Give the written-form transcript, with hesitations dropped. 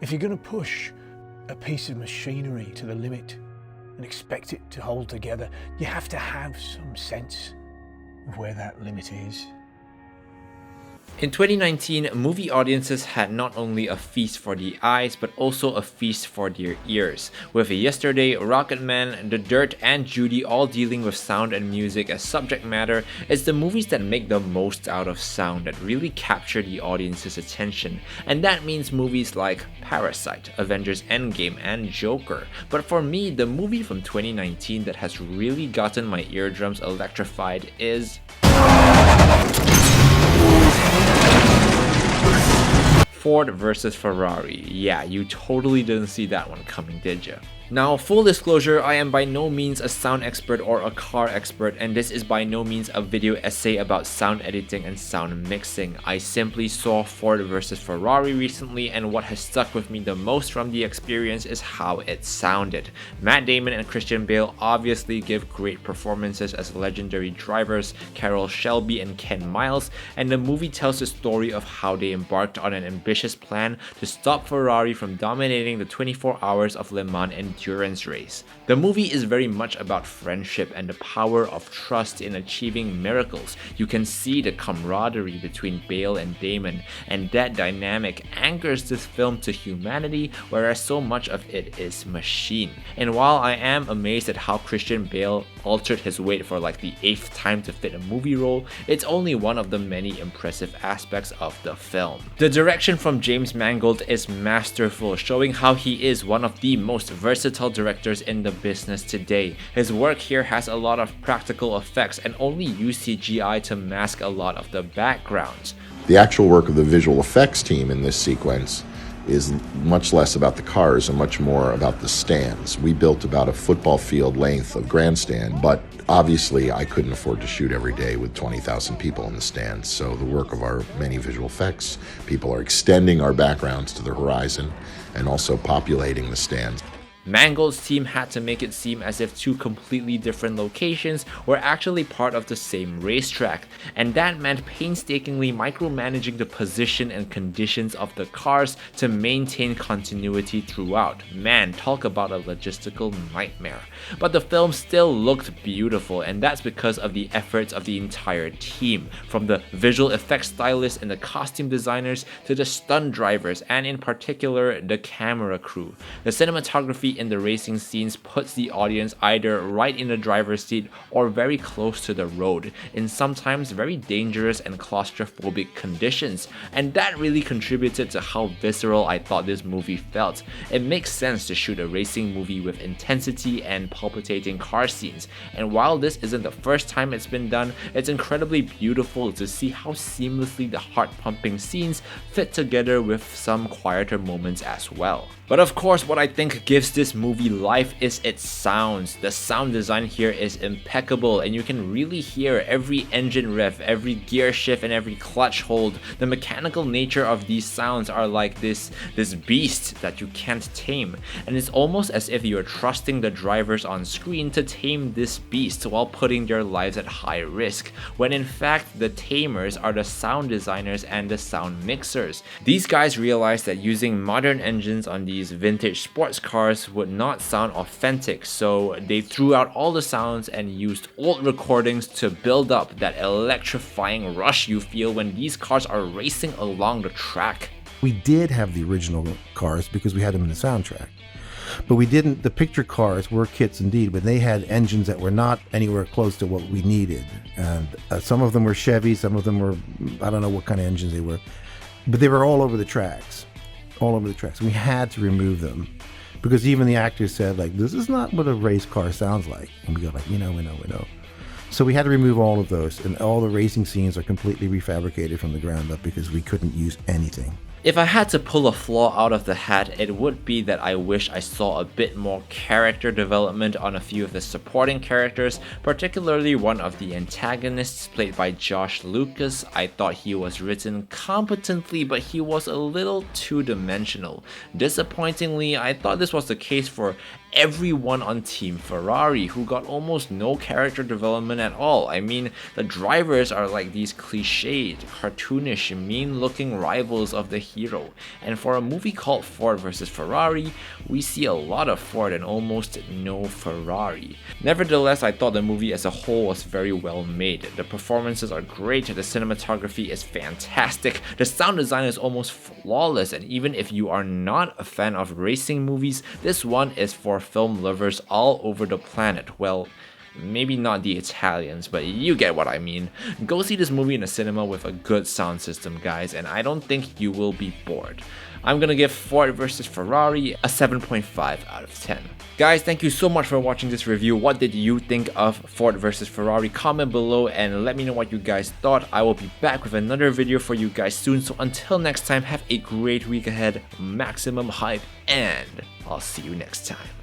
If you're going to push a piece of machinery to the limit and expect it to hold together, you have to have some sense of where that limit is. In 2019, movie audiences had not only a feast for the eyes, but also a feast for their ears. With Yesterday, Rocketman, The Dirt, and Judy all dealing with sound and music as subject matter, it's the movies that make the most out of sound that really capture the audience's attention. And that means movies like Parasite, Avengers Endgame, and Joker. But for me, the movie from 2019 that has really gotten my eardrums electrified is Ford versus Ferrari. Yeah, you totally didn't see that one coming, did ya? Now, full disclosure, I am by no means a sound expert or a car expert, and this is by no means a video essay about sound editing and sound mixing. I simply saw Ford vs Ferrari recently, and what has stuck with me the most from the experience is how it sounded. Matt Damon and Christian Bale obviously give great performances as legendary drivers, Carroll Shelby and Ken Miles, and the movie tells the story of how they embarked on an ambitious plan to stop Ferrari from dominating the 24 hours of Le Mans endurance race. The movie is very much about friendship and the power of trust in achieving miracles. You can see the camaraderie between Bale and Damon, and that dynamic anchors this film to humanity, whereas so much of it is machine. And while I am amazed at how Christian Bale altered his weight for like the 8th time to fit a movie role, it's only one of the many impressive aspects of the film. The direction from James Mangold is masterful, showing how he is one of the most versatile directors in the business today. His work here has a lot of practical effects and only used CGI to mask a lot of the backgrounds. The actual work of the visual effects team in this sequence is much less about the cars and much more about the stands. We built about a football field length of grandstand, but obviously I couldn't afford to shoot every day with 20,000 people in the stands. So the work of our many visual effects people are extending our backgrounds to the horizon and also populating the stands. Mangold's team had to make it seem as if two completely different locations were actually part of the same racetrack, and that meant painstakingly micromanaging the position and conditions of the cars to maintain continuity throughout. Man, talk about a logistical nightmare. But the film still looked beautiful, and that's because of the efforts of the entire team, from the visual effects stylists and the costume designers to the stunt drivers, and in particular the camera crew. The cinematography in the racing scenes puts the audience either right in the driver's seat or very close to the road, in sometimes very dangerous and claustrophobic conditions, and that really contributed to how visceral I thought this movie felt. It makes sense to shoot a racing movie with intensity and palpitating car scenes, and while this isn't the first time it's been done, it's incredibly beautiful to see how seamlessly the heart-pumping scenes fit together with some quieter moments as well. But of course, what I think gives this movie life is its sounds. The sound design here is impeccable, and you can really hear every engine rev, every gear shift, and every clutch hold. The mechanical nature of these sounds are like this beast that you can't tame, and it's almost as if you're trusting the drivers on screen to tame this beast while putting their lives at high risk, when in fact the tamers are the sound designers and the sound mixers. These guys realized that using modern engines on these vintage sports cars would not sound authentic, so they threw out all the sounds and used old recordings to build up that electrifying rush you feel when these cars are racing along the track. We did have the original cars because we had them in the soundtrack, but we didn't. The picture cars were kits indeed, but they had engines that were not anywhere close to what we needed, and some of them were Chevy, some of them were, I don't know what kind of engines they were, but they were all over the tracks. We had to remove them because even the actors said, like, this is not what a race car sounds like. And we go like, we know. So we had to remove all of those, and all the racing scenes are completely refabricated from the ground up because we couldn't use anything. If I had to pull a flaw out of the hat, it would be that I wish I saw a bit more character development on a few of the supporting characters, particularly one of the antagonists played by Josh Lucas. I thought he was written competently, but he was a little two-dimensional. Disappointingly, I thought this was the case for everyone on Team Ferrari, who got almost no character development at all. I mean, the drivers are like these cliched, cartoonish, mean-looking rivals of the hero. And for a movie called Ford vs Ferrari, we see a lot of Ford and almost no Ferrari. Nevertheless, I thought the movie as a whole was very well made. The performances are great, the cinematography is fantastic, the sound design is almost flawless, and even if you are not a fan of racing movies, this one is for film lovers all over the planet. Well, maybe not the Italians, but you get what I mean. Go see this movie in a cinema with a good sound system, guys, and I don't think you will be bored. I'm gonna give Ford vs Ferrari a 7.5 out of 10. Guys, thank you so much for watching this review. What did you think of Ford vs Ferrari? Comment below and let me know what you guys thought. I will be back with another video for you guys soon. So until next time, have a great week ahead, maximum hype, and I'll see you next time.